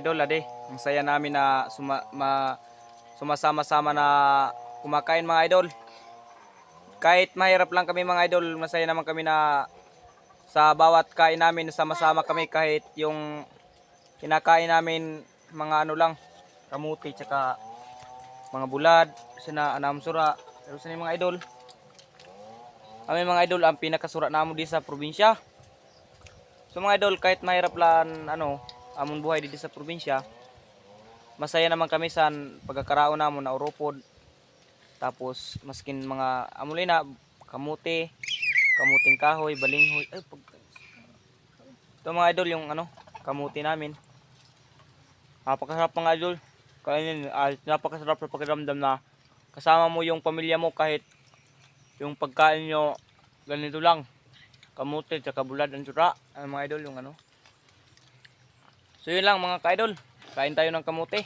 mga idol, ade. Ang saya namin na sumasama-sama na kumakain mga idol. Kahit mahirap lang kami mga idol, masaya naman kami na sa bawat kain namin sama-sama kami kahit yung kinakain namin mga ano lang, kamuti tsaka mga bulad, sina anamsura. Pero sa mga idol, kami mga idol ang pinakasura namo di sa probinsya. So mga idol, kahit mahirap lang amon buhay dito sa probinsya, masaya naman kami sa pagkakaraon namon na uropod. Tapos maskin mga amulay na kamuti, kamuting kahoy, balinghoy. Ito mga idol yung kamuti namin. Napakasarap mga idol. Kainin, napakasarap sa pakiramdam na kasama mo yung pamilya mo kahit yung pagkain nyo ganito lang. Kamuti, tsaka bulad, ang sura. Mga idol yung So yun lang mga ka-idol. Kain tayo ng kamuti.